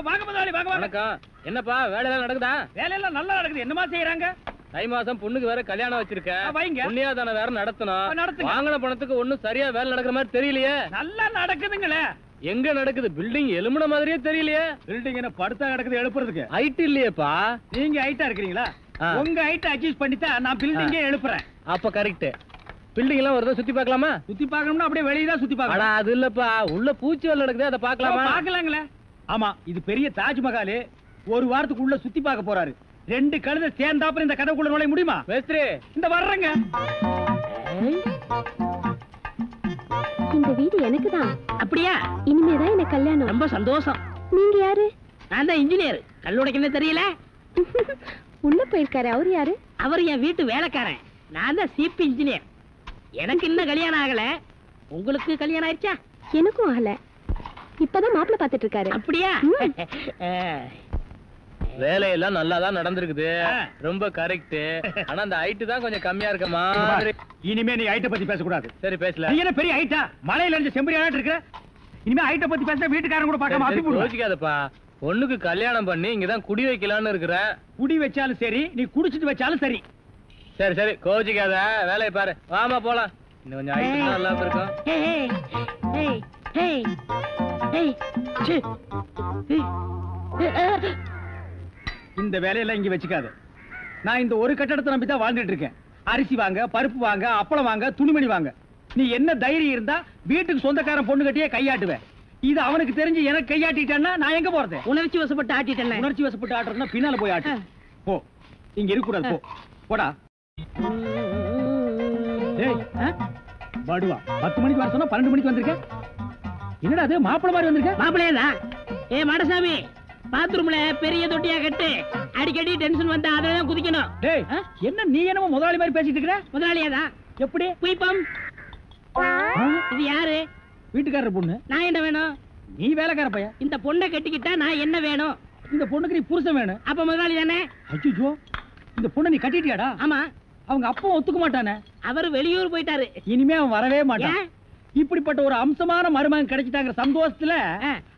வாங்க முதலாளி, வாங்க வாங்க. வணக்கம். என்னப்பா வேலையெல்லாம் நடக்குதா? வேலையெல்லாம் நல்லா நடக்குது. என்னமா செய்யறாங்க? தை மாசம் பொண்ணுக்கு வேற கல்யாணம் வச்சிருக்கேன். வைங்க. புண்ணியாதான வேற நடத்தணும். நடத்துங்க. வாங்கின பணத்துக்கு ஒண்ணும் சரியா வேலை நடக்கிற மாதிரி தெரியலையே. நல்லா நடக்குதுங்களே. எங்க நடக்குது? பில்டிங் எலும்புன மாதிரியே தெரியலையே. பில்டிங் என்ன படுத்தா நடக்குது எழுப்புறதுக்கு? ஹைட் இல்லையேப்பா. நீங்க ஹைட்டா இருக்கிறீங்களா? உங்க ஹைட் அட்ஜஸ்ட் பண்ணிட்டா நான் பில்டிங்கே எழுப்புறேன். அப்ப கரெக்ட். பில்டிங் எல்லாம் வருதா சுத்தி பார்க்கலாமா? சுத்தி பார்க்கணும்னா அப்படியே வெளிய தான் சுத்தி பார்க்கணும். அது இல்லப்பா, உள்ள பூச்சி வேலை நடக்குது, அதை பார்க்கலாமா? பார்க்கலாங்களே. ஆமா, இது பெரிய தாஜ்மஹால். ஒரு வாரத்துக்கு உள்ள சுத்தி பார்க்க போறாரு. 2 கழுதை சேர்ந்தாப்புறம் இந்த கதவுக்குள்ள நுழைய முடியுமா? மேஸ்திரி இந்த வர்றங்க. இந்த வீடு எனக்கு தான். அப்படியா? இனிமேதான் எனக்கு கல்யாணம். ரொம்ப சந்தோஷம். நீங்க யாரு? நான் தான் இன்ஜினியர். கல்லுடைக்கு என்ன தெரியல? உள்ள போயிருக்காரு. அவரு யாரு? அவர் என் வீட்டு வேலைக்காரன். நான் தான் சிபி இன்ஜினியர். எனக்கு இன்னும் கல்யாணம் ஆகல. உங்களுக்கு கல்யாணம் ஆயிடுச்சா? எனக்கும் ஆகல. இப்பதான் மாப்பிள்ள பாத்துட்டு இருக்காரு. அப்படியா? வேலையெல்லாம் நல்லா தான் நடந்திருக்குது. ரொம்ப கரெக்ட். ஆனா அந்த ஹைட் தான் கொஞ்சம் கம்மியா இருக்க மாதிரி. இனிமே நீ ஹைட்ட பத்தி பேசக்கூடாது. சரி பேசல. நீ என்ன பெரிய ஹைட்டா? மலையில இருந்து செம்பரியாட்டு இருக்க. இனிமே ஹைட்ட பத்தி பேசினா வீட்டுக்காரங்க கூட பார்க்காம அப்பி போடுவாங்க. யோசிக்காதப்பா. பொண்ணுக்கு கல்யாணம் பண்ணி இங்கதான் குடி வைக்கலாம்னு இருக்கிறேன். குடி வச்சாலும் சரி, நீ குடிச்சிட்டு வச்சாலும் சரி. சரி சரி கோச்சிக்காத, வேலையை பாரு. வாமா போலாம். இன்னும் கொஞ்சம் ஹைட் நல்லா இருக்கும். இந்த வேலையெல்லாம் இங்க வச்சுக்காத. நான் இந்த ஒரு கட்டடத்தை நம்பி தான் வாழ்ந்துட்டு இருக்கேன். அரிசி வாங்க, பருப்பு வாங்க, அப்பளம் வாங்க, துணிமணி வாங்க. நீ என்ன தைரியம் இருந்தா வீட்டுக்கு சொந்தக்காரன் பொண்ணு கட்டியே கையாட்டுவேன். இது அவனுக்கு தெரிஞ்சு எனக்கு கையாட்டிட்டான்னா நான் எங்க போறது? உணர்ச்சி வசப்பட்டு ஆட்டிட்டேன். உணர்ச்சி வசப்பட்டு ஆட்டுறதுன்னா பின்னால போய் ஆட்டு. போ, இங்க இருக்க கூடாது. போ, போடா. பாடுவா 10 மணிக்கு வர சொன்னா 12 மணிக்கு வந்திருக்க. என்னடா அது மாப்பிள மாதிரி வந்திருக்க? மாப்பிளையதான். ஏ மாடசாமி, பாத்ரூம்ல பெரிய தொட்டியா கட்டு. அடிக்கடி டென்ஷன் வந்தா அதெல்லாம் குதிக்கணும். டேய், என்ன நீ என்னமோ முதலாளி மாதிரி பேசிட்டு இருக்கற? முதலாளியாதான். எப்படி? குயிப்பம். இது யாரு? வீட்டுக்காரர் பொண்ணு. நான் என்ன வேணும்? நீ வேலைக்கார பையன். இந்த பொண்ணை கட்டிக்கிட்டா நான் என்ன வேணும்? இந்த பொண்ணுக்கு நீ புருஷன் வேணும். அப்ப முதலாளி தானே? அச்சோ, இந்த பொண்ணை நீ கட்டிட்டியாடா? ஆமா. அவங்க அப்பா ஒத்துக்க மாட்டானே. அவர் வெளியூர் போயிட்டாரு. இனிமே அவன் வரவே மாட்டான். இப்படிப்பட்ட ஒரு அம்சமான மருமகன் கிடைச்சிட்டாங்கிற சந்தோஷத்துல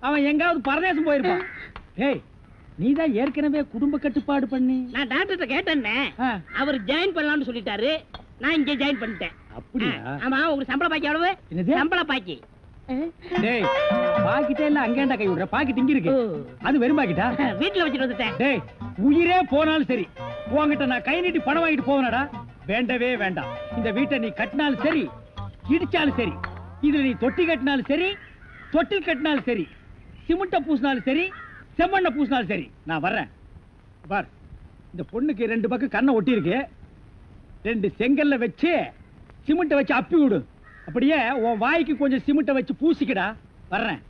அவன் எங்காவது பரதேசம் போயிருப்பான். ஏய், நீதான் ஏற்கனவே குடும்ப கட்டுப்பாடு பண்ணி. நான் டாக்டர்கிட்ட கேட்டேன்னே. அவர் ஜாயின் பண்ணலாம்னு சொல்லிட்டாரு. நான் இங்க ஜாயின் பண்ணிட்டேன். அப்படியா? ஆமா. உங்களுக்கு சம்பள பாக்கி எவ்வளவு? சம்பள பாக்கி. டேய், பாக்கிட்டே இல்ல அங்கேண்டா கை விடுற. பாக்கிட்டு இங்க இருக்கு. அது வெறும் பாக்கிட்டா? வீட்டுல வச்சிட்டு வந்துட்டேன். டேய், உயிரே போனாலும் சரி உன்கிட்ட நான் கை நீட்டி பணம் வாங்கிட்டு போவேனடா. வேண்டவே வேண்டாம். இந்த வீட்டை நீ கட்டினாலும் சரி, இடிச்சாலும் சரி, இதுல நீ தொட்டி கட்டினாலும் சரி, தொட்டில் கட்டினாலும் சரி, சிமெண்ட பூசினாலும் சரி, செம்மண்ண பூசினாலும் சரி, நான் வர்றேன். பார், இந்த பொண்ணுக்கு 2 பக்கம் கண்ணை ஒட்டி இருக்கு. 2 செங்கல்ல வச்சு சிமெண்ட வச்சு அப்பி விடு. அப்படியே உன் வாய்க்கு கொஞ்சம் சிமெண்ட வச்சு பூசிக்கடா. வர்றேன்.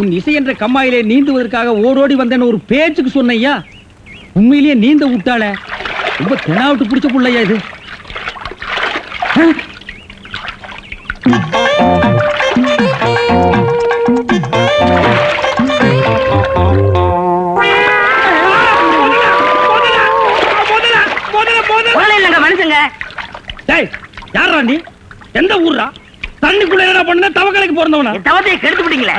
உன் இசை என்ற கம்மாயிலே நீந்துவதற்காக ஓடோடி வந்தேன்னு ஒரு பேச்சுக்கு சொன்னையா, உண்மையிலேயே நீந்த விட்டாளே. ரொம்ப தெனாவிட்டு பிடிச்ச புள்ளையா இது. மனுஷங்க. யாரா நீ? எந்த ஊர்ரா? தண்ணிக்குள்ள என்ன பண்ண? தவக்கலைக்கு பிறந்தவனா? தவத்தை கெடுத்து விட்டீங்களா?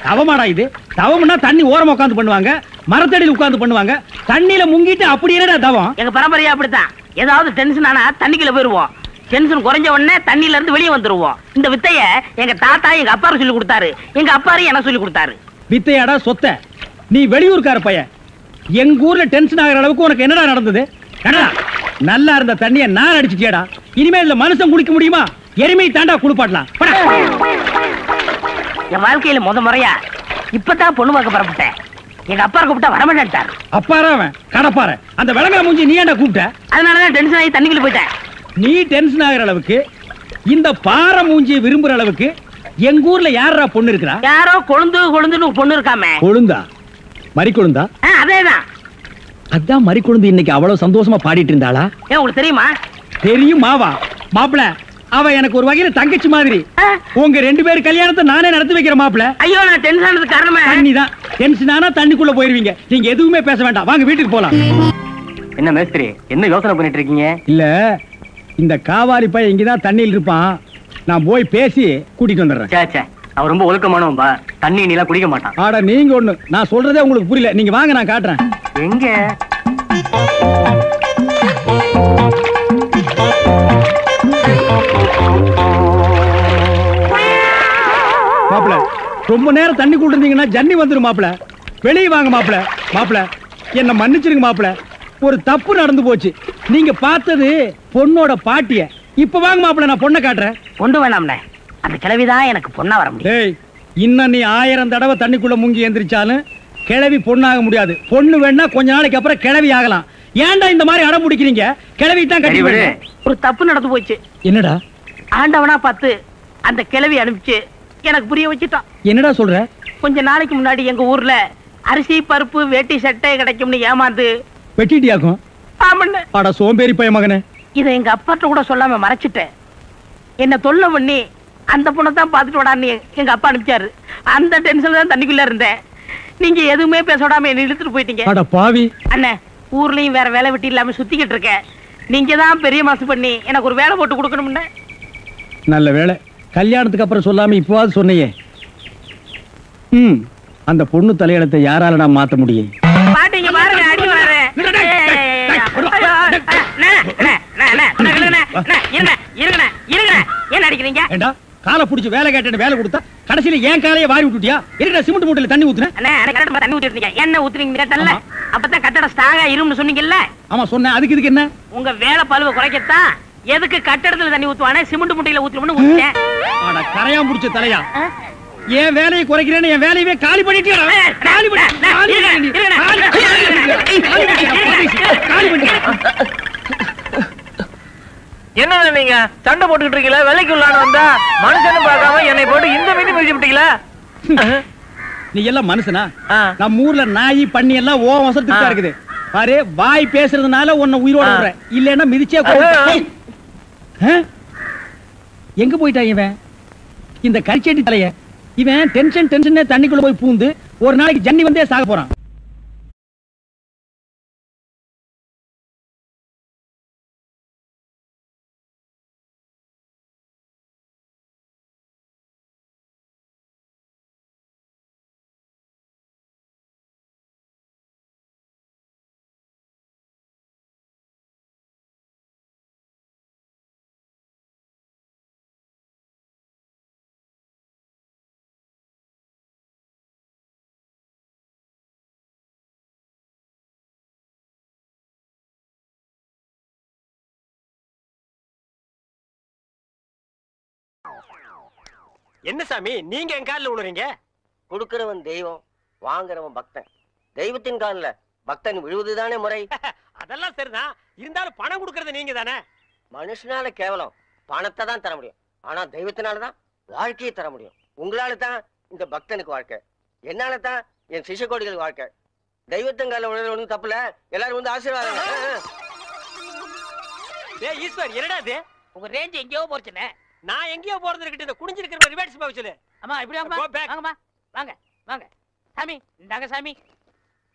தவமாடா இது? தவம்னா தண்ணி ஓரமா உட்கார்ந்து பண்ணுவாங்க, மரத்தடியில் உட்கார்ந்து பண்ணுவாங்க. தண்ணியில முங்கிட்டு அப்படி என்னடா தவம்? எங்க பரம்பரையா அப்படித்தான். ஏதாவது டென்ஷன் ஆனா தண்ணிக்குள்ள போயிருவோம். டென்ஷன் குறைஞ்ச உடனே தண்ணியில இருந்து வெளியே வந்துருவோம். இந்த வித்தைய எங்க தாத்தா எங்க அப்பாரு சொல்லி கொடுத்தாரு. எங்க அப்பாரு எனக்கு சொல்லி கொடுத்தாரு. வித்தையாடா சொத்த? நீ வெளியூர்கார பையன். எங்க ஊர்ல டென்ஷன் ஆகிற அளவுக்கு உனக்கு என்னடா நடந்தது? நல்லா இருந்த தண்ணிய நான் அடிச்சுட்டியாடா. இனிமே இதுல மனுஷன் குளிக்க முடியுமா? எருமை தாண்டா குளிப்பாட்டலாம். என் வாழ்க்கையில முறையா இப்பதான் பொண்ணு பார்க்க புறப்பட்டேன். எங்க அப்பா கூப்பிட்டா வரமாட்டாரு. அப்பாரா அவன் கடப்பார. அந்த விளங்கா மூஞ்சி நீ ஏன்டா கூப்பிட்ட? அதனாலதான் டென்ஷன் ஆகி தண்ணிக்குள்ள போயிட்டேன். நீ டென்ஷன் ஆகிற அளவுக்கு, இந்த பாறை மூஞ்சியை விரும்புற அளவுக்கு எங்க ஊர்ல யாரா பொண்ணு இருக்கிறா? யாரோ கொழுந்துன்னு பொண்ணு இருக்காமே. கொழுந்தா? மறி கொழுந்தா? அதேதான். அதான் மறி கொழுந்து இன்னைக்கு அவ்வளவு சந்தோஷமா பாடிட்டு இருந்தாளா? உங்களுக்கு தெரியுமா? தெரியும் மாவா. மாப்பிள, அவ எனக்கு ஒரு வகையில தங்கச்சி மாதிரி. உங்க 2 பேர் கல்யாணத்தை நானே நடத்தி வைக்கிற மாப்பிள. ஐயோ, நான் டென்ஷன் ஆனதுக்கு காரணமே தண்ணிதான். டென்ஷன் ஆனா தண்ணிக்குள்ள போயிருவீங்க. நீங்க எதுவுமே பேச வேண்டாம். வாங்க வீட்டுக்கு போலாம். என்ன மேஸ்திரி, என்ன யோசனை பண்ணிட்டு இருக்கீங்க? இல்ல, இந்த காவாரி பையன் இங்கதான் தண்ணியில் இருப்பான். நான் போய் பேசி கூட்டிட்டு வந்துடுறேன். அவன் ரொம்ப ஒழுக்கமானவன்பா. தண்ணி நீலாம் குடிக்க மாட்டான். ஆடா நீங்க ஒண்ணு, நான் சொல்றதே உங்களுக்கு புரியல. நீங்க வாங்க, நான் காட்டுறேன். எங்க மாப்பிள, ரொம்ப நேரம் தண்ணி கூட்டிருந்தீங்கன்னா ஜன்னி வந்துரும் மாப்பிள. வெளியே வாங்க மாப்பிள. மாப்பிள என்ன மன்னிச்சிருங்க மாப்பிள, ஒரு தப்பு நடந்து போச்சு. நீங்க பார்த்தது பொண்ணோட பாட்டிய. இப்ப வாங்க மாப்பிள, நான் பொண்ணை காட்டுறேன். கொண்டு வேணாம்ண்ணே, அந்த கிழவிதான் எனக்கு பொண்ணா வர முடியும். டேய், இன்னும் நீ 1000 தடவை தண்ணிக்குள்ள முங்கி எந்திரிச்சாலும் கிழவி பொண்ணாக முடியாது. பொண்ணு வேணா கொஞ்ச நாளைக்கு அப்புறம் கிழவி ஆகலாம். ஏன்டா இந்த மாதிரி அடம் பிடிக்கிறீங்க? கிழவி தான் கட்டி விடு. ஒரு தப்பு நடந்து போச்சு. என்னடா? ஆண்டவனா பார்த்து அந்த கிழவி அனுப்பிச்சு எனக்கு புரிய வச்சுட்டான். என்னடா சொல்ற? கொஞ்ச நாளைக்கு முன்னாடி எங்க ஊர்ல அரிசி பருப்பு வேட்டி சட்டை கிடைக்கும்னு ஏமாந்து வெட்டிட்டியாக்கும். ஆமண்ணே. அட சோம்பேறி பைய மகனே. இதை எங்க அப்பாட்ட கூட சொல்லாம மறைச்சிட்டேன். என்ன தொல்லை பண்ணி அந்த பொண்ணை தான் பார்த்துட்டு விடான்னு எங்க அப்பா அனுப்பிச்சாரு. அந்த டென்ஷன்ல தான் தண்ணிக்குள்ள இருந்தேன். நீங்க எதுவுமே பேச விடாம என்ன இழுத்துட்டு போயிட்டீங்க. அட பாவி. அண்ணே, ஊர்லயும் வேற வேலை வெட்டி இல்லாம சுத்திக்கிட்டு இருக்கேன். நீங்க தான் பெரிய மனசு பண்ணி எனக்கு ஒரு வேலை போட்டு கொடுக்கணும்னு. நல்ல வேலை, கல்யாணத்துக்கு அப்புறம் சொல்லாம இப்பவாது சொன்னையே. அந்த பொண்ணு தலையெழுத்தை யாரால நான் மாத்த முடியும்? பாட்டீங்க பாருங்க, அடி வராரு. என்ன அடிக்கிறீங்க? ஏண்டா காலை புடிச்சு வேலை கேட்டேன்னு வேலை கொடுத்தா கடைசியில ஏன் காலையை வாரி விட்டுட்டியா? இருக்கடா சிமெண்ட் மூட்டையில தண்ணி ஊத்துறேன். தண்ணி ஊத்திருக்கீங்க. என்ன ஊத்துறீங்க கேட்டல? அப்பதான் கட்டடம் ஸ்ட்ராங்கா இரும்னு சொன்னீங்கல்ல? ஆமா சொன்னேன். அதுக்கு இதுக்கு என்ன? உங்க வேலை பழுவ குறைக்கத்தான் எதுக்கு கட்டடத்துல தண்ணி ஊத்துவானே சிமெண்ட் மூட்டையில ஊத்துறோம்னு ஊத்திட்டேன். ஆட கரையா முடிச்ச தலையா, ஏன் வேலையை குறைக்கிறேன்னு என் வேலையவே காலி பண்ணிட்டியா? காலி என்ன நீங்க சண்டை போட்டுக்கிட்டு இருக்கீங்களா? வேலைக்கு உள்ளான வந்தா மனுஷன்னு பார்க்காம என்னை போட்டு இந்த மீதி முடிச்சு விட்டீங்களா? நீ எல்லாம் மனுஷனா? நம்ம ஊர்ல நாய் பண்ணி எல்லாம் ஓ வசத்துக்கு தான் இருக்குது. பாரு, வாய் பேசுறதுனால உன்னை உயிரோட விடுறேன், இல்லன்னா மிதிச்சே கொல்லுவேன். எங்க போயிட்டான் இவன், இந்த கரிச்செடி தலைய? இவன் டென்ஷன் தண்ணிக்குள்ள போய் பூந்து ஒரு நாளைக்கு ஜன்னி வந்தே சாக போறான். என்ன சாமி நீங்க என் காலில் விழுறீங்க? கொடுக்கிறவன் தெய்வம், வாங்குறவன் பக்தன். தெய்வத்தின் காலில் பக்தன் விழுவதுதானே முறை. அதெல்லாம் சரிதான், இருந்தாலும் பணம் கொடுக்கறது நீங்க தானே. மனுஷனால கேவலம் பணத்தை தான் தர முடியும், ஆனா தெய்வத்தினாலதான் வாழ்க்கையை தர முடியும். உங்களால தான் இந்த பக்தனுக்கு வாழ்க்கை, என்னால தான் என் சிஷ்யகோடிகளுக்கு வாழ்க்கை. தெய்வத்தின் காலில் விழுறது ஒன்றும் தப்புல, எல்லாரும் வந்து ஆசீர்வாதம். ஏய் ஈஸ்வர், என்னடா இது? உங்க ரேஞ்ச் எங்கேயோ போச்சுனே. நான் எங்கேயோ போறது இருக்கட்டும், இந்த குனிஞ்சிருக்கிற ரிவர்ஸ் போக சொல்லு. அம்மா இப்படி வாங்கம்மா, வாங்க வாங்க. சாமி இந்தாங்க சாமி.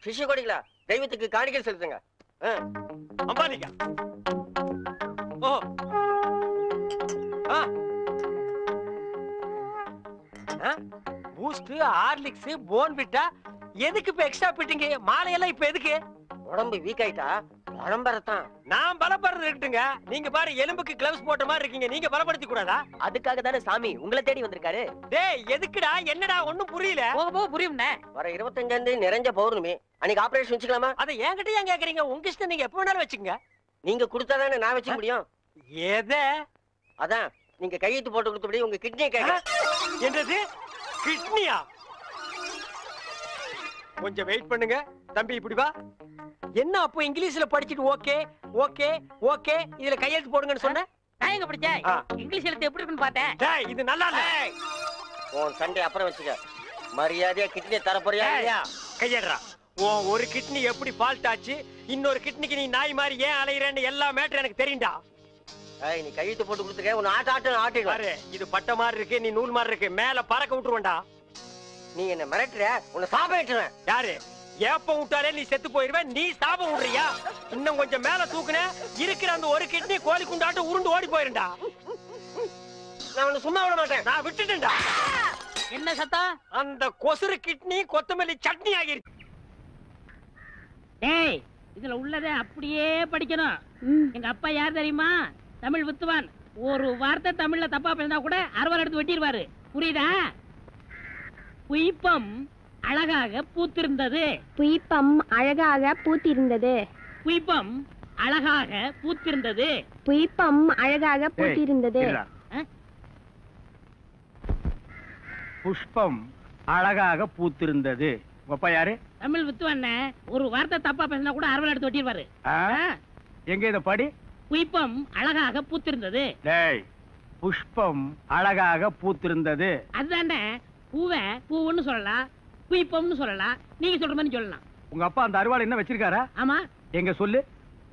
சிஷ்யகோடிகளா, தெய்வத்துக்கு காணிக்கை செலுத்துங்க. அம்பாலிகா. ஓ பூஸ்ட், ஹார்லிக்ஸ், போன்விட்டா எதுக்கு இப்ப எக்ஸ்ட்ரா பிட்டிங்க? மாலையெல்லாம் இப்ப எதுக்கு? உடம்பு வீக் ஆயிட்டா பலம்பரத்தான். நான் பலப்படுறது இருக்கட்டுங்க, நீங்க பாரு எலும்புக்கு கிளவுஸ் போட்ட மாதிரி இருக்கீங்க, நீங்க பலப்படுத்தி கூடாதா? அதுக்காக தானே சாமி உங்களை தேடி வந்திருக்காரு. டேய் எதுக்குடா, என்னடா ஒண்ணும் புரியல. போக போக புரியும்ண்ணே. வர 25ஆம் தேதி நிறைஞ்ச பௌர்ணமி, அன்னைக்கு ஆபரேஷன் வச்சுக்கலாமா? அதை என்கிட்ட ஏன் கேக்குறீங்க? உங்க இஷ்டம், நீங்க எப்ப வேணாலும் வச்சுக்கங்க. நீங்க கொடுத்தாதானே நான் வச்சுக்க முடியும். எதை? அதான் நீங்க கையெழுத்து போட்டு கொடுத்தபடி உங்க கிட்னியை கேட்க. என்னது கிட்னியா? கொஞ்சம் வெயிட் பண்ணுங்க தம்பி, இப்படி வா. என்ன அப்போ இங்கிலீஷ்ல படிச்சிட்டு ஓகே ஓகே ஓகே இதுல கையெழுத்து போடுங்கன்னு சொன்ன? நான் எங்க படிச்சேன்? இங்கிலீஷ் எழுத்து எப்படி இருக்குன்னு பார்த்தேன். டேய் இது நல்லா இல்ல. உன் சண்டை அப்புறம் வச்சுக்க, மரியாதையா கிட்னியை தர போறியா இல்லையா? கையேடுறா. உன் ஒரு கிட்னி எப்படி ஃபால்ட் ஆச்சு, இன்னொரு கிட்னிக்கு நீ நாய் மாதிரி ஏன் அலையறேன்னு எல்லா மேட்டர் எனக்கு தெரியும்டா. நீ கையெழுத்து போட்டு கொடுத்துக்க, உன் ஆட்டு பாரு, இது பட்ட மாதிரி இருக்கு, நீ நூல் மாதிரி இருக்கு, மேல பறக்க விட்டுருவேன்டா. நீ என்ன மிரட்டுற, உன்னை சாப்பிட்டுறேன். யாரு? ஏப்ப விட்டாலே நீ செத்து போயிருவ, நீ சாபம் விடுறியா? இன்னும் கொஞ்சம் மேல தூக்குன, இருக்கிற அந்த ஒரு கிட்னி கோழி குண்டாட்டு உருண்டு ஓடி போயிருண்டா. நான் உன்னை சும்மா விட மாட்டேன். நான் விட்டுட்டேன்டா. என்ன சத்தம்? அந்த கொசுறு கிட்னி கொத்தமல்லி சட்னி ஆகிருச்சு. டேய், இதுல உள்ளதை அப்படியே படிக்கணும். எங்க அப்பா யார் தெரியுமா? தமிழ் வித்துவான். ஒரு வார்த்தை தமிழ்ல தப்பா பேசினா கூட அறுவாள் எடுத்து வெட்டிடுவாரு. புரியுதா? புய்பம் அழகாக பூத்திருந்தது. புய்பம் அழகாக பூத்திருந்தது. புய்பம் அழகாக பூத்திருந்தது. புய்பம் அழகாக பூத்திருந்தது. புஷ்பம் அழகாக பூத்திருந்தது. அப்பா யாரு? தமிழ் வித்துவான். ஒரு வார்த்தை தப்பா பேசினா கூட அறுவாள் எடுத்து வெட்டிடுவாரு. எங்க இத படி? புய்பம் அழகாக பூத்திருந்தது. டேய், புஷ்பம் அழகாக பூத்திருந்தது. அதுதானே. பூவை பூவுன்னு சொல்லலாம், புய்பம்னு சொல்லலாம். நீங்க சொல்ற மாதிரி சொல்லலாம். உங்க அப்பா அந்த அருவாள் என்ன வச்சிருக்காரா? ஆமா. எங்க சொல்லு.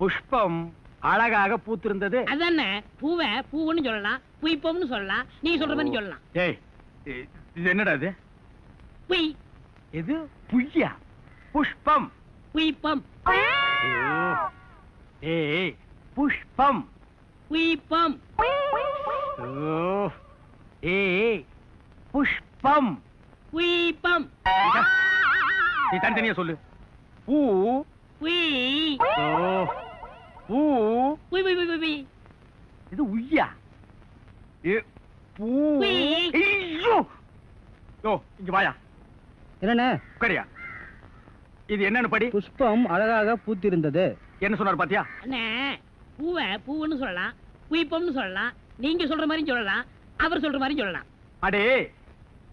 புஷ்பம் அழகாக பூத்திருந்தது. அதானே. பூவை பூவுன்னு சொல்லலாம், புய்பம்னு சொல்லலாம். நீங்க சொல்ற மாதிரி சொல்லலாம். டேய், இது என்னடா இது? புய் இது புய்யா? புஷ்பம் புய்பம் ஏய், புஷ்பம் புய்பம் ஏய், புஷ்பம் புய்பம். நீ தனித்தனியா சொல்லு. பூ புய் பூ புய் புய் புய் புய். இது உய்யா? பூ. ஐயோ, யோ இங்க வாயா. என்னண்ணே? உட்காரியா. இது என்னன்னு படி. புஷ்பம் அழகாக பூத்திருந்தது. என்ன சொன்னார் பாத்தியா? அண்ணே, பூவை பூவுன்னு சொல்லலாம், புய்பம்னு சொல்லலாம். நீங்க சொல்ற மாதிரி சொல்லலாம், அவர் சொல்ற மாதிரி சொல்லலாம். அடே,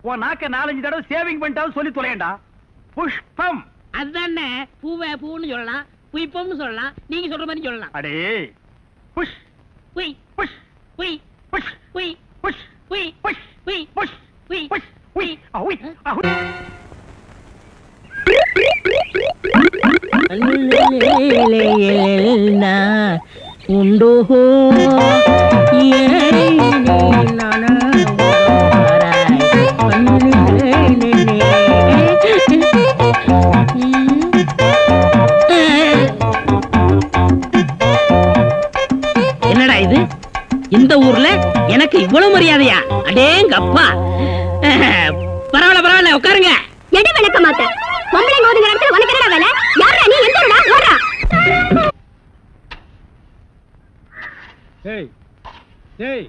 உன் நாக்க 4-5 தடவை சேவிங் பண்ணிட்டாலும் சொல்லி தொலையண்டா. புஷ்பம். அதுதானே. பூவை பூவுன்னு சொல்லலாம், புய்பம்னு சொல்லலாம். நீங்க சொல்ற மாதிரி சொல்லலாம். அடே, புஷ் புய் புஷ் புய் புஷ் புய் புஷ் புய் புஷ் புய் புஷ் புய் புஷ் உய் அவுய் அவுய். உண்டோ என்னடா இது? இந்த ஊர்ல எனக்கு இவ்வளவு மரியாதையா? அடேங்கப்பா. பரவாயில்ல பரவாயில்ல, உட்காருங்க. எடு விளக்க மாட்டேன். பொம்பளை ஓதுங்கிற இடத்துல உனக்கு என்னடா வேலை? யாரா நீ? எந்த ஊரா? ஓடுறா. ஏய் ஏய்,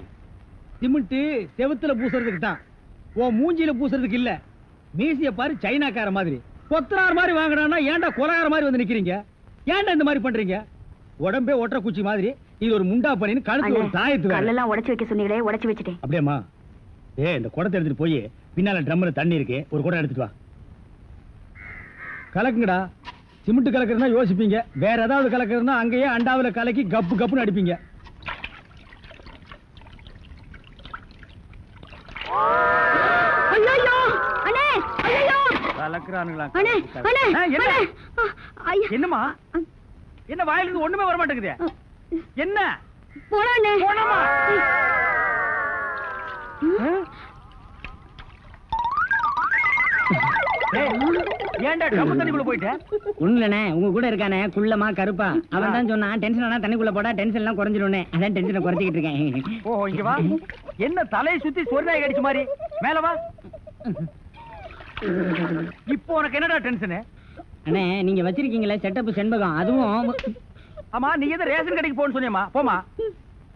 சிமெண்ட் செவுத்துல பூசுறதுக்கு தான், உன் மூஞ்சில பூசுறதுக்கு இல்ல. மீசிய பாரு, சைனாக்கார மாதிரி. கொத்தனார் மாதிரி வாங்குறான்னா ஏன்டா கொலகார மாதிரி வந்து நிக்கிறீங்க? ஏன்டா இந்த மாதிரி பண்றீங்க? உடம்பே ஒற்ற குச்சி மாதிரி. இது ஒரு முண்டா பண்ணின்னு கழுத்து ஒரு தாயத்து வேற. கல்லெல்லாம் உடைச்சு வைக்க சொன்னீங்களே, உடைச்சு வச்சுட்டேன். அப்படியேம்மா? இந்த குடத்தை எடுத்துட்டு போய் பின்னால ட்ரம்ல தண்ணி இருக்கு, ஒரு குடம் எடுத்துட்டு வா. கலக்குங்கடா. சிமெண்ட் கலக்குறதுனா யோசிப்பீங்க, வேற ஏதாவது கலக்குறதுனா அங்கேயே அண்டாவில கலக்கி கப்பு கப்புன்னு அடிப்பீங்க. ஐயோ அண்ணே, ஐயோ கலக்குறானுங்களா? அண்ணே, அண்ணே, என்ன? அண்ணே. ஐயா. என்னம்மா? என்ன வாயில இருந்து ஒண்ணுமே வர மாட்டேங்குது? என்ன? போடா அண்ணே. போனமா? ஏன்டா ட்ரம் தண்ணிக்குள்ள போயிட்ட? ஒண்ணுலண்ணே, உங்க கூட இருக்கானே குள்ளமா கருப்பா, அவன் தான் சொன்னான் டென்ஷன் ஆனா தண்ணிக்குள்ள போடா டென்ஷன் எல்லாம் குறைஞ்சிடும்னே. அதான் டென்ஷனை குறைச்சிக்கிட்டு இருக்கேன். ஓ, இங்க வா. என்ன தலையை சுத்தி சொர்ணாய் கடிச்ச மாதிரி? மேல வா. இப்போ உனக்கு என்னடா டென்ஷன்? அண்ணே, நீங்க வச்சிருக்கீங்களே செட்டப் செண்பகம், அதுவும். ஆமா, நீ எதை ரேஷன் கடைக்கு போன்னு சொன்னியம்மா? போமா.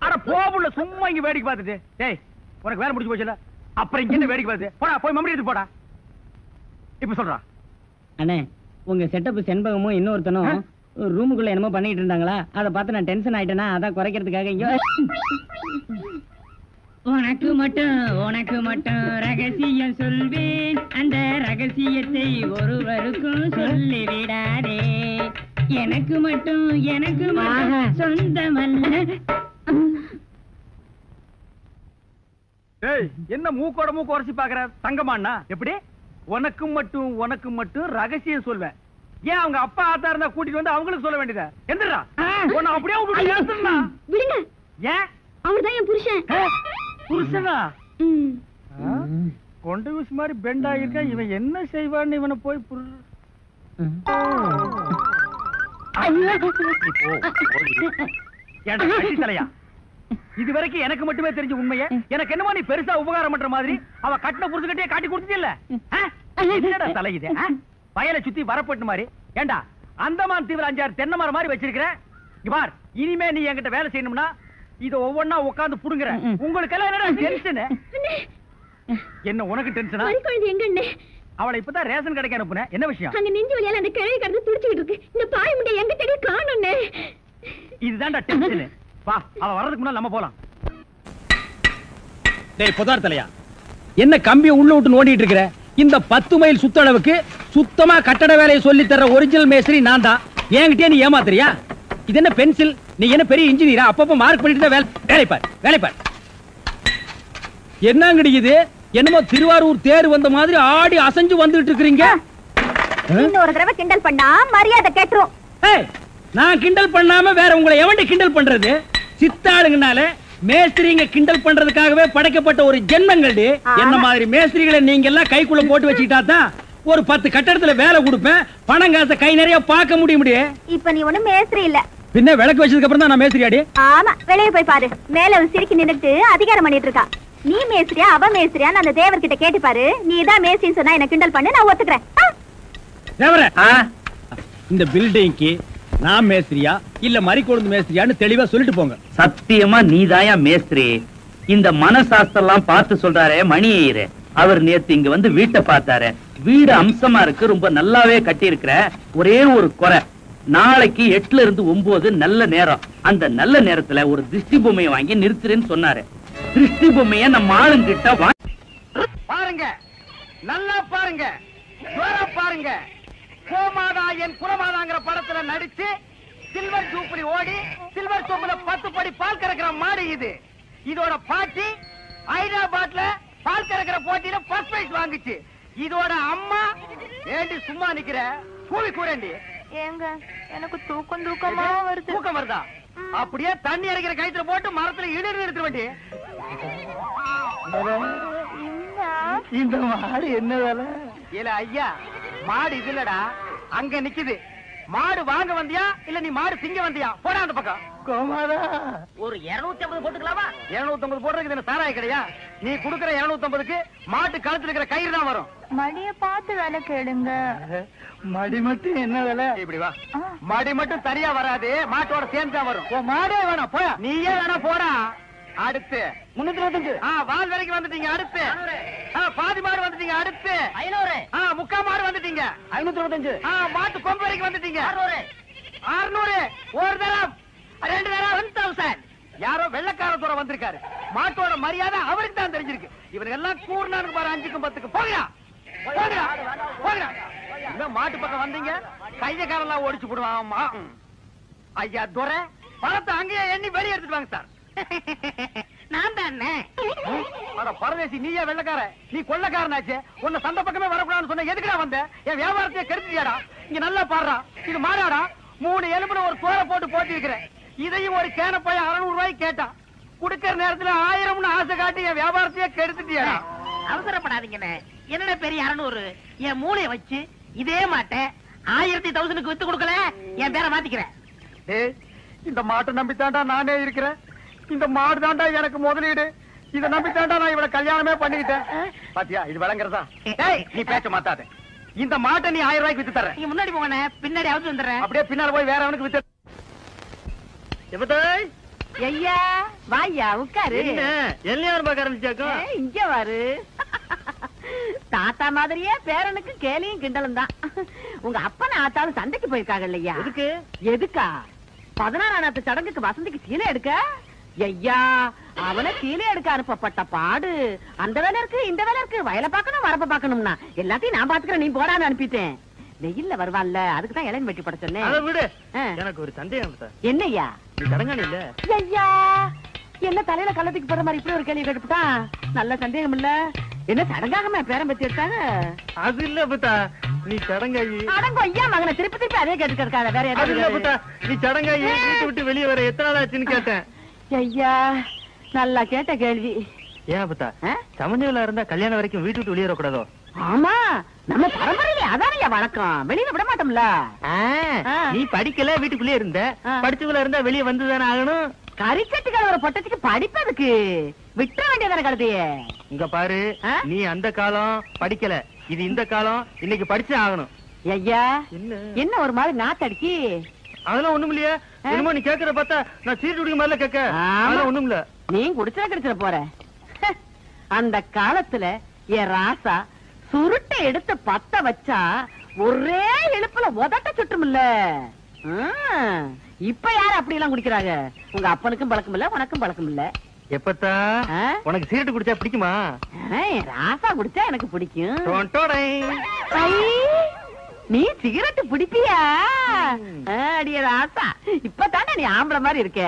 அட போபுள்ள, சும்மா இங்க வேடிக்கை பார்த்துட்டு. டேய், உனக்கு வேலை முடிஞ்சு போச்சுல, அப்புறம் இங்க என்ன வேடிக்கை பார்த்து? போடா, போய் மம்மடி எடுத்து போடா. இப்ப சொல்றா. அண்ணே, உங்க செட்டப் செண்பகமும் இன்னொருத்தனும் ரூமுக்குள்ள என்னமோ பண்ணிட்டு இருந்தாங்களா, அதை பார்த்து நான் டென்ஷன் ஆயிட்டேனா, அதான் குறைக்கிறதுக்காக இங்க. உனக்கு மட்டும் ரகசியம் சொல்வேன், அந்த ரகசியத்தை ஒருவருக்கும் சொல்லி விடாதே. எனக்கு மட்டும் சொந்தமல்ல. ஏய், என்ன மூக்கோட மூக்கு உரைச்சி பாக்குற? தங்கமாண்ணா எப்படி? உனக்கு மட்டும் ரகசியம் சொல்வேன். ஏன் அவங்க அப்பா ஆத்தா இருந்தா கூட்டிட்டு வந்து அவங்களுக்கு சொல்ல வேண்டியதா? எந்திரா, உன்னை அப்படியே விட்டுட்டு ஏத்துறா. விடுங்க, ஏன்? அவர்தான் என் புருஷன். புருஷனா? கொண்டு வீசு மாதிரி பெண்ட் ஆகிருக்கா. இவன் என்ன செய்வான்னு இவனை போய் ஏன்டா கட்டி தலையா? இது வரைக்கும் எனக்கு மட்டுமே தெரிஞ்ச உண்மையை எனக்கு என்னமோ நீ பெருசா உபகாரம் பண்ற மாதிரி அவ கட்டின புருஷகிட்டே காட்டி கொடுத்துட்டில்ல என்னடா தலை இது வயலை சுத்தி வரப்பட்டு மாதிரி ஏண்டா அந்தமான் தீவிர 5-6 தென்னை மரம் மாதிரி வச்சிருக்கிற பார் இனிமே நீ என்கிட்ட வேலை செய்யணும்னா இத ஒவ்வொன்னா உட்கார்ந்து புடுங்குற உங்களுக்கு எல்லாம் என்னடா டென்ஷன் என்ன உனக்கு டென்ஷனா எங்க அவளை இப்பதான் ரேஷன் கடைக்கு அனுப்புனேன் என்ன விஷயம் அங்க நெஞ்சு வலியால அந்த கிழவி கடந்து துடிச்சிட்டு இருக்கு இந்த பாய் முண்டை எங்க தேடி காணோம்னே இதுதான்டா டென்ஷன் வா அவ வர்றதுக்கு முன்னால நம்ம போலாம் டேய் புதார் தலையா என்ன கம்பியை உள்ள விட்டு நோண்டிட்டு இருக்கற இந்த 10 மைல் சுத்தளவுக்கு சுத்தமா கட்டட வேலையை சொல்லி தர ஒரிஜினல் மேஸ்திரி நான் தான் என்கிட்ட நீ ஏமாத்துறியா இது என்ன பென்சில் நீ என்ன பெரிய இன்ஜினியரா அப்பப்ப மார்க் பண்ணிட்டு தான் வேலை பார் என்னங்கடி இது என்னமோ திருவாரூர் தேர் வந்த மாதிரி ஆடி அசைஞ்சு வந்துட்டு இருக்கீங்க இன்னொரு தடவை கிண்டல் பண்ணா மரியாதை கேட்றோம் நான் கிண்டல் பண்ணாம வேற உங்களை எவன்டி கிண்டல் பண்றது சித்தாளுங்கனால மேஸ்திரிங்க கிண்டல் பண்றதுக்காகவே படைக்கப்பட்ட ஒரு ஜென்மங்கள் என்ன மாதிரி மேஸ்திரிகளை நீங்க எல்லாம் கைக்குள்ள போட்டு வச்சுக்கிட்டா தான் ஒரு 10 கட்டடத்துல வேலை கொடுப்பேன் பணம் காசை கை நிறைய பார்க்க முடியும் இப்ப நீ ஒண்ணும் மேஸ்திரி இல்ல பின்ன விளக்கு வச்சதுக்கு அப்புறம் தான் நான் மேஸ்திரியாடி ஆமா வெளியே போய் பாரு மேல சிரிக்கி நின்னுட்டு அதிகாரம் பண்ணிட்டு இருக்கா நீ மேஸ்திரியா அவ மேஸ்திரியான்னு அந்த தேவர்கிட்ட கேட்டு பாரு நீ தான் மேஸ்திரின்னு சொன்னா என்ன கிண்டல் பண்ணு நான் ஒத்துக்கிறேன் தேவரே இந்த பில்டிங்க்கு நான் மேஸ்திரியா இல்ல மரிக்கொழுந்து மேஸ்திரியான்னு தெளிவா சொல்லிட்டு போங்க சத்தியமா நீதாயா மேஸ்திரி இந்த மனசாஸ்திரம் பார்த்து சொல்றாரே மணி ஐயரு அவர் நேத்து இங்க வந்து வீட்டை பார்த்தாரு வீடு அம்சமா இருக்கு ரொம்ப நல்லாவே கட்டி இருக்கிற ஒரே ஒரு குறை நாளைக்கு 8 to 9 நல்ல நேரம் அந்த நல்ல நேரத்துல ஒரு திருஷ்டி பொம்மையை வாங்கி நிறுத்துறேன்னு சொன்னாரு திருஷ்டி பொம்மைய நம்ம ஆளுங்கிட்ட பாருங்க நல்லா பாருங்க பாருங்க கோமாதா என் குலமாதாங்கிற படத்துல நடிச்சு சில்வர் ஜூப்ளி ஓடி சில்வர் சோப்புல 10 படி பால் கறக்கிற மாடு இது இதோட பாட்டி ஹைதராபாத்ல பால் கறக்கிற போட்டியில ஃபர்ஸ்ட் பிரைஸ் வாங்குச்சு இதோட அம்மா ஏண்டி சும்மா நிக்கிற கூவி கூறேண்டி ஏங்க எனக்கு தூக்கமா வருது தூக்கம் வருதா அப்படியே தண்ணி இறக்கிற கயித்துல போட்டு மரத்துல இடிந்து நிறுத்த வேண்டி இந்த மாடு என்ன வேலை இல்ல ஐயா மாடு இது இல்லடா அங்க நிக்குது மாடு வாங்க வந்தியா இல்ல நீ மாடு திங்க வந்தியா போடா அந்த பக்கம் கோமாதா ஒரு 250 போட்டுக்கலாமா 250 போடுறதுக்கு என்ன சாராய கிடையா நீ குடுக்கற 250க்கு மாட்டு கழுத்துல இருக்கிற கயிறு தான் வரும் மடிய பார்த்து வேலை கேளுங்க மடி மட்டும் என்ன வேலை இப்படி வா மடி மட்டும் சரியா வராது மாட்டோட சேர்ந்து தான் வரும் மாடே வேணாம் போயா நீயே வேணா போடா அடுத்து 325 வால் வரைக்கும் வந்துட்டீங்க அடுத்து பாதி மாடு வந்துட்டீங்க அடுத்து 500 முக்கா மாடு வந்துட்டீங்க 525 மாட்டு கொம்பு வரைக்கும் வந்துட்டீங்க 600 ஒரு தரம் 2 தரம் 1000 யாரோ வெள்ளக்கார தூரம் வந்திருக்காரு மாட்டோட மரியாதை அவருக்கு தான் தெரிஞ்சிருக்கு இவங்க எல்லாம் கூர்னானுக்கு பாரு 5க்கும் 10க்கும் போகலாம் இந்த மாட்டு பக்கம் வந்தீங்க கையக்காரெல்லாம் ஓடிச்சு போடுவான் ஐயா துரை பணத்தை அங்கேயே எண்ணி வெளியே எடுத்துட்டு வாங்க சார் நான் தானே பரதேசி நீயே வெள்ளக்கார நீ கொள்ளக்காரனாச்சு உன்னை சந்த பக்கமே வரக்கூடாதுன்னு சொன்ன எதுக்குடா வந்த என் வியாபாரத்தையே கெடுத்துட்டியாடா இங்க நல்லா பாடுறா இது மாறாடா 3 எலும்புல ஒரு தோரை போட்டு போட்டி இருக்கிறேன் இதையும் ஒரு கேன போய் 600 ரூபாய்க்கு கேட்டான் குடுக்கற நேரத்துல 1000 ஆசை காட்டி என் வியாபாரத்தையே கெடுத்துட்டியாடா அவசரப்படாதீங்கண்ணே என்னடா பெரிய 600 என் மூளைய வச்சு இதே மாட்டேன் 1000 வித்து கொடுக்கல என் பேரை மாத்திக்கிறேன் இந்த மாட்டை நம்பித்தாண்டா நானே இருக்கிறேன் இந்த மாடு தாண்டா எனக்கு முதலீடு இத நம்பித்தாண்டா நான் இவள கல்யாணமே பண்ணிக்கிட்டேன் பாத்தியா இது விளங்குறதா நீ பேச்ச மாத்தாத இந்த மாட்டை நீ 1000 ரூபாய்க்கு வித்து தர நீங்க முன்னாடி போங்கண்ணே பின்னாடி அவுத்து வந்துடுறேன் அப்படியே பின்னால போய் வேற அவனுக்கு வித்து ஐயா வாயா உட்காரு எல்லையார் பார்க்க ஆரம்பிச்சாக்கும் இங்க வாரு தாத்தா மாதிரியே பேரனுக்கு கேலியும் கிண்டலும் தான் உங்க அப்பன ஆத்தாலும் சண்டைக்கு போயிருக்காங்க இல்லையா எதுக்கா 16ஆம் சடங்குக்கு வசந்திக்கு சீலை எடுக்க ஐயா அவனை சீலை எடுக்க அனுப்பப்பட்ட பாடு அந்த வேலை இருக்கு இந்த வேலை இருக்கு வயலை பார்க்கணும் வரப்ப பார்க்கணும்னா எல்லாத்தையும் நான் பாத்துக்கிறேன் நீ போடான்னு அனுப்பிட்டேன் வெயில்ல வருவான்ல அதுக்குதான் இளன் வெட்டி பட சொன்னேன் விடு எனக்கு ஒரு சந்தேகம் என்னய்யா நீ கடங்கானி இல்ல ஐயா என்ன தலையில கள்ளத்துக்கு போற மாதிரி இப்படி ஒரு கேள்வி கேட்டுட்டான் நல்ல சந்தேகம் இல்ல என்ன சடங்காகமா பேரம் பத்தி எடுத்தாங்க அது இல்ல புத்தா நீ சடங்காயி அடங்க ஐயா மகனை திருப்பி அதே கேட்டுட்டு இருக்காத வேற ஏதாவது நீ சடங்காயி வீட்டு விட்டு வெளியே வர எத்தனை நாள் ஆச்சுன்னு கேட்டேன் ஐயா நல்லா கேட்ட கேள்வி ஏன் புத்தா சமஞ்சல இருந்தா கல்யாணம் வரைக்கும் வீட்டு விட்டு வெளியே வரக்கூடாதோ ஆமா நம்ம பரம்பரையில அதானே வழக்கம் வெளியில விட மாட்டோம்ல நீ படிக்கல வீட்டுக்குள்ளே இருந்த படிச்சவங்கள இருந்தா வெளியே வந்துதானே ஆகணும் கறிக்கட்டு கலவர பொட்டத்துக்கு படிப்பதுக்கு விட்டுற வேண்டியதான கழுதைய. இங்க பாரு, நீ அந்த காலம் படிக்கல, இது இந்த காலம், இன்னைக்கு படிச்சே ஆகணும். ஐயா என்ன ஒரு மாதிரி நாத்தடிக்கி? அதெல்லாம் ஒண்ணும் இல்லையா? என்னமோ நீ கேக்குற பார்த்தா நான் சீட்டு குடிக்க மாதிரில கேட்க. அதெல்லாம் ஒண்ணும் இல்ல. நீ குடிச்சா கிடைச்சிட போற. அந்த காலத்துல என் ராசா சுருட்டை எடுத்து பத்த வச்சா ஒரே இழுப்புல உதட்ட சுட்டுமில்ல. இப்ப யாரு அப்படி எல்லாம் குடிக்கிறாங்க? உங்க அப்பனுக்கும் பழக்கம் இல்ல, உனக்கும் பழக்கம் இல்ல. எப்பத்தா உனக்கு சீரட்டு குடிச்சா பிடிக்குமா? ராசா குடிச்சா எனக்கு பிடிக்கும். நீ சிகரெட்டு பிடிப்பியா? அடிய ராசா, இப்பதானே நீ ஆம்பளை மாதிரி இருக்க.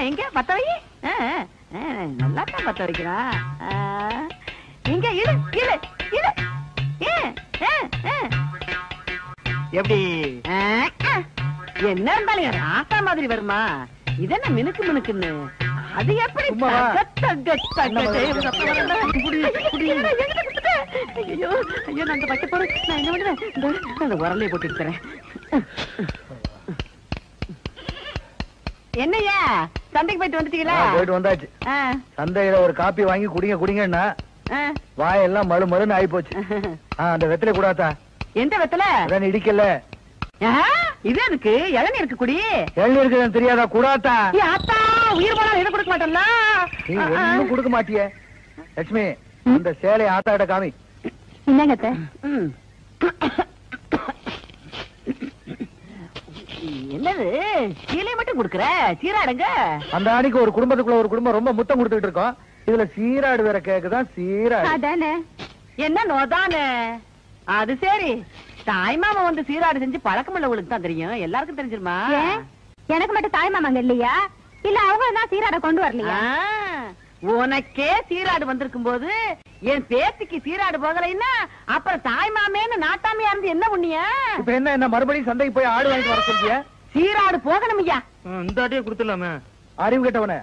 எங்க பத்த வை. நல்லா தான் பத்த வைக்கிறா. எங்க இழு இழு இழு. எப்படி என்ன இருந்தாலும் ராசா மாதிரி வருமா? இதென்ன மினுக்கு மினுக்குன்னு? அது எப்படி? ஐயோ ஐயோ, நான் வைக்க போறேன். நான் என்ன பண்ணுவேன்? அந்த உரலையை போட்டு இருக்கிறேன். என்னையா சந்தைக்கு போயிட்டு வந்துட்டீங்களா? போயிட்டு வந்தாச்சு. சந்தையில ஒரு காப்பி வாங்கி குடிங்க குடிங்கன்னா வாயெல்லாம் மழு மழுன்னு ஆயி போச்சு. அந்த வெத்தலை கூடாதா? எந்த வெத்தலை? இடிக்கல. இது இருக்கு இளநீ இருக்கு குடி. இளநீ இருக்குன்னு தெரியாதா? கூடாதா? ஆத்தா உயிர் போனா இதை கொடுக்க மாட்டேன்ல. நீ ஒண்ணும் கொடுக்க மாட்டிய. லட்சுமி, இந்த சேலை ஆத்தாட காமி. என்னங்க என்னது சீலை மட்டும் குடுக்கற? சீராடுங்க. அந்த அன்னைக்கு ஒரு குடும்பத்துக்குள்ள ஒரு குடும்பம் ரொம்ப முத்தம் கொடுத்துட்டு இருக்கோம். இதுல சீராடு வேற கேக்குதான். சீராடு அதானே? என்ன நோதானே? அது சரி, தாய்மாமா வந்து சீராடு செஞ்சு பழக்கம் உள்ளவங்களுக்கு தான் தெரியும். எல்லாருக்கும் தெரிஞ்சிருமா? எனக்கு மட்டும் தாய்மாமாங்க இல்லையா? இல்ல அவங்க தான் சீராட கொண்டு வரலையா? உனக்கே சீராடு வந்திருக்கும் போது என் பேத்திக்கு சீராடு போகலைன்னா அப்புறம் தாய்மாமேன்னு நாட்டாமையா இருந்து என்ன புண்ணிய? இப்ப என்ன மறுபடியும் சந்தைக்கு போய் ஆடு வாங்கிட்டு வர சொல்லிய? சீராடு போகணும் ஐயா. இந்த ஆட்டையே கொடுத்துடலாமே. அறிவு கேட்டவன,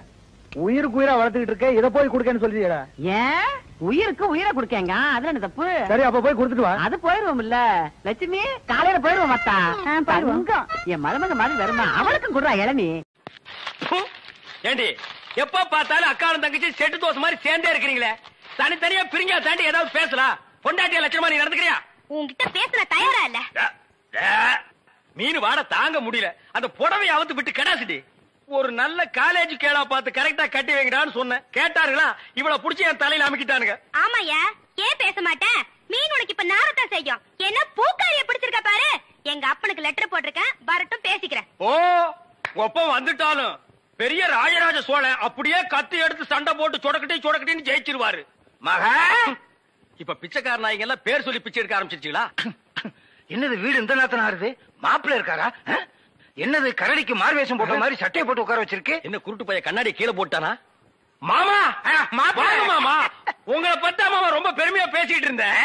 உயிருக்கு உயிரா வளர்த்துக்கிட்டு இருக்க, இதை போய் கொடுக்கன்னு சொல்லியா? ஏன் உயிருக்கு உயிரை கொடுக்கங்க? அதுல என்ன தப்பு? சரி, அப்ப போய் கொடுத்துட்டு வா. அது போயிருவோம் இல்ல லட்சுமி? காலையில போயிருவோம். மத்தா என் மருமக மாதிரி வருமா? அவளுக்கும் கொடுறா இளநீ. ஏண்டி எப்ப பார்த்தாலும் அக்காவும் தங்கச்சி செட்டு தோசை மாதிரி சேர்ந்தே இருக்கிறீங்களே? தனித்தனியா பிரிஞ்சா தாண்டி ஏதாவது பேசலாம். பொண்டாட்டிய லட்சணமா நீ நடந்துக்கிறியா? உங்ககிட்ட பேசுற தயாரா இல்ல. மீன் வாட தாங்க முடியல. அந்த புடவையை அவுத்து விட்டு கடாசிட்டி. ஒரு நல்ல காலேஜ் கேளா பார்த்து கரெக்டா கட்டி வைங்கடான்னு சொன்னேன். கேட்டாருங்களா? இவ்வளவு புடிச்சு என் தலையில அமைக்கிட்டானுங்க. ஆமாயா, ஏன் பேச மாட்டேன்? மீன் உனக்கு இப்ப நாரத்தான் செய்யும். என்ன பூக்காரிய பிடிச்சிருக்க பாரு. எங்க அப்பனுக்கு லெட்டர் போட்டிருக்கேன், வரட்டும் பேசிக்கிறேன். ஓ, ஒப்பம் வந்துட்டாலும் பெரிய ராஜராஜ சோழன் அப்படியே கத்தி எடுத்து சண்டை போட்டு சொடக்கட்டின்னு ஜெயிச்சிருவாரு. மகா, இப்ப பிச்சைக்கார நாய்ங்க எல்லாம் பேர் சொல்லி பிச்சை எடுக்க ஆரம்பிச்சிருச்சுங்களா? என்னது வீடு இந்த நேரத்துல ஆறுது? மாப்பிள்ள இருக்காரா? என்னது கரடிக்கு மார்வேஷம் போட்ட மாதிரி சட்டையை போட்டு உட்கார வச்சிருக்கு? என்ன குருட்டு பைய கண்ணாடி கீழே போட்டானா? மாமா மாமா, உங்களை பத்தா மாமா ரொம்ப பெருமையா பேசிட்டு இருந்தேன்.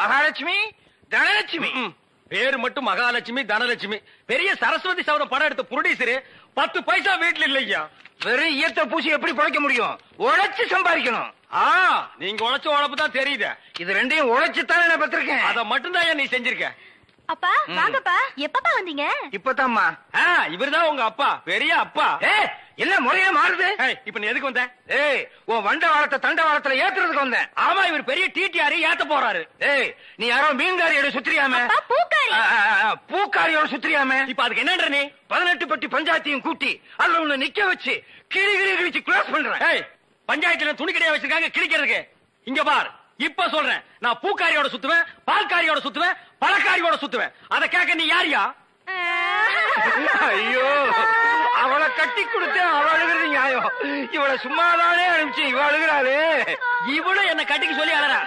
மகாலட்சுமி, தனலட்சுமி. பேரு மட்டும் மகாலட்சுமி தனலட்சுமி. பெரிய சரஸ்வதி சவரம் படம் எடுத்த புரொடியூசரு 10 பைசா வீட்டுல இல்லையா? வெறும் ஈயத்தை பூசி எப்படி பிழைக்க முடியும்? உழைச்சு சம்பாதிக்கணும். நீங்க உழைச்ச உழைப்பு தான் தெரியுது. இது ரெண்டையும் உழைச்சுத்தானே நான் பெற்றிருக்கேன். அத மட்டும் தான் நீ செஞ்சிருக்க. அப்பா வாங்கப்பா. எப்பப்பா வந்தீங்க? இப்பதாம்மா. இவர்தான் உங்க அப்பா, பெரிய அப்பா. என்ன முறையே மாறுது? இப்ப நீ எதுக்கு வந்த? உன் வண்ட வாரத்தை தண்ட வாரத்துல ஏத்துறதுக்கு வந்தேன். ஆமா, இவர் பெரிய டிடிஆர் ஏத்த போறாரு. நீ யாரோ மீன்காரியோட சுத்திரியாம? பூக்காரியோட சுத்திரியாம? இப்ப அதுக்கு என்னன்ற நீ? 18 பட்டி பஞ்சாயத்தையும் கூட்டி அதுல உன்னை நிக்க வச்சு கிளி கிழிச்சு க்ளோஸ் பண்றேன். பஞ்சாயத்துல துணி கடையா வச்சிருக்காங்க கிழிக்கிறதுக்கு. இங்க பார், இப்ப சொல்றேன், நான் பூக்காரியோட சுத்துவேன், பால்காரியோட சுத்துவேன், பழக்காரியோட சுத்துவேன். அத கேட்க நீ யாரியா? ஐயோ, அவளை கட்டி கொடுத்து அவ அழுகிறது நியாயம். இவளை சும்மாதானே அனுப்பிச்சு இவ அழுகிறாரு. இவளும் என்ன கட்டிக்கு சொல்லி அழறா.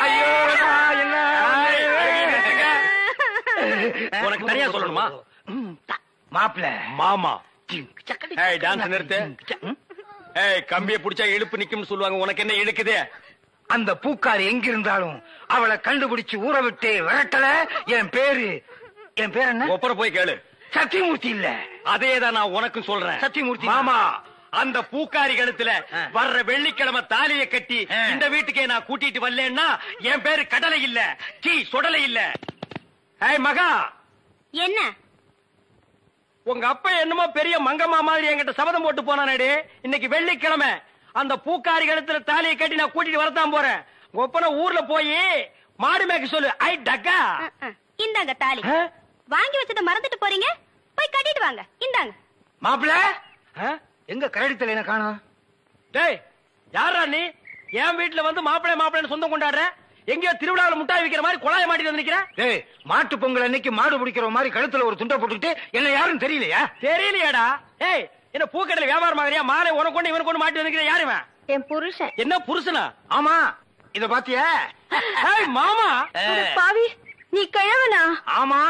ஐயோ, என்ன உனக்கு தனியா சொல்லணுமா? மாப்பிள்ள மாமா டான்ஸ் நிறுத்து. கம்பியை புடிச்சா இழுப்பு நிக்கும்னு சொல்லுவாங்க. உனக்கு என்ன இழுக்குது? அந்த பூக்காரி எங்க இருந்தாலும் அவளை கண்டுபிடிச்சு ஊற விட்டு விரட்டல. என் பேர் என்ன? ஒப்பர போய் கேளு. சத்தியமூர்த்தி இல்ல. அதேதான் நான் உனக்கும் சொல்றேன். சத்தியமூர்த்தி மாமா, அந்த பூக்காரி கழுத்துல வர்ற வெள்ளிக்கிழமை தாலியை கட்டி இந்த வீட்டுக்கே நான் கூட்டிட்டு வரலன்னா என் பேரு கடலை இல்ல, சுடலை இல்ல. மகா, என்ன உங்க அப்பா என்னமோ பெரிய மங்கம்மா மாதிரி என்கிட்ட சபதம் போட்டு போனானே. இன்னைக்கு வெள்ளிக்கிழமை அந்த பூக்காரி கழுத்துல தாலியை கட்டி நான் கூட்டிட்டு வரத்தான் போறேன். ஒப்பன ஊர்ல போய் மாடு மேய்க்க சொல்லு. ஐ டக்கா. இந்தாங்க தாலி. வாங்கி வச்சத மறந்துட்டு போறீங்க, போய் கட்டிட்டு வாங்க. இந்தாங்க. மாப்பிள்ள எங்க கரடித்தல என்ன காணோம்? டேய் யாரா நீ? என் வீட்டுல வந்து மாப்பிள்ளை மாப்பிள்ளைன்னு சொந்தம் கொண்டாடுற? எங்கேயோ திருவிழாவில முட்டாய் விக்கிற மாதிரி குழாய மாட்டிட்டு வந்து நிக்கிற. டேய் மாட்டு பொங்கல் அன்னைக்கு மாடு பிடிக்கிற மாதிரி கழுத்துல ஒரு துண்டை போட்டுக்கிட்டு என்ன யாரும் தெரியலையா? தெரியலையாடா? ஏய் என்ன பூக்கடையில வியாபாரம் ஆகுறியா? மாலை உனக்கு கொண்டு இவனுக்கு கொண்டு மாட்டி வந்து யாரு இவன்? என் புருஷன். என்ன புருஷனா? ஆமா, இத பாத்தியா? ஏய் மாமா. பாவி, நீ கிழவனா? ஆமா,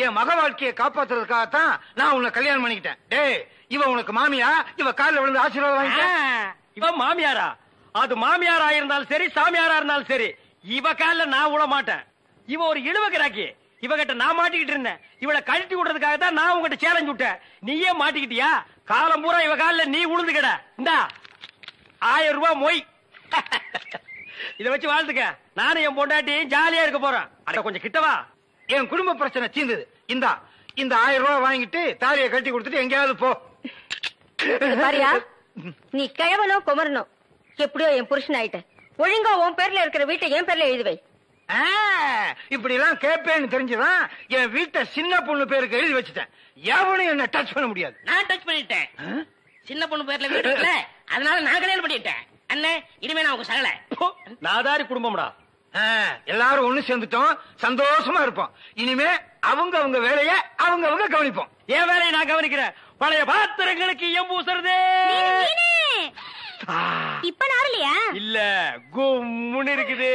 என் மக வாழ்க்கையை காப்பாத்துறதுக்காகத்தான் நான் உன்னை கல்யாணம் பண்ணிக்கிட்டேன். டேய் இவ உனக்கு மாமியா? இவ காலில் விழுந்து ஆசீர்வாதம் வாங்கிக்க. இவ மாமியாரா? அது மாமியாரா இருந்தாலும் சரி, சாமியாரா இருந்தாலும் சரி, இவ காலில் நான் விட மாட்டேன். இவ ஒரு இழுவ கிராக்கி. இவகிட்ட நான் மாட்டிக்கிட்டு இருந்தேன். இவளை கழட்டி விடுறதுக்காக தான் நான் உங்ககிட்ட சேலஞ்ச் விட்டேன். நீயே மாட்டிக்கிட்டியா? காலம் பூரா இவ காலில் நீ உளுந்து கிட. இந்தா 1000 ரூபாய் மொய். இத வச்சு வாழ்த்துக்க. நானும் என் பொண்டாட்டி ஜாலியா இருக்க போறேன். அட கொஞ்சம் கிட்டவா. என் குடும்ப பிரச்சனை தீர்ந்தது. இந்த 1000 ரூபாய் வாங்கிட்டு தாலியை கட்டி கொடுத்துட்டு எங்கேயாவது போ. பாரியா, நீ கிழவனோ குமரனோ எப்படியோ என் புருஷன் ஆயிட்ட. ஒழுங்கா உன் பேர்ல இருக்கிற வீட்டை என் பேர்ல எழுதி வை. இப்படி எல்லாம் கேட்பேன்னு தெரிஞ்சுதான் என் வீட்டை சின்ன பொண்ணு பேருக்கு எழுதி வச்சுட்டேன். எவனும் என்ன டச் பண்ண முடியாது. நான் டச் பண்ணிட்டேன். சின்ன பொண்ணு பேர்ல வீடு இருக்குல்ல, அதனால நான் கல்யாணம் பண்ணிட்டேன். அண்ணே இனிமே நான் உங்க சகல. நாதாரி குடும்பம்டா. எல்லாரும் ஒண்ணு சேர்ந்துட்டோம், சந்தோஷமா இருப்போம். இனிமே அவங்க அவங்க வேலைய அவங்க அவங்க கவனிப்போம். என் வேலையை நான் கவனிக்கிறேன். பழைய பாத்திரங்களுக்கு எம்பூசுறதே. இப்ப நாரலையா? இல்ல கும்முன்னு இருக்குது.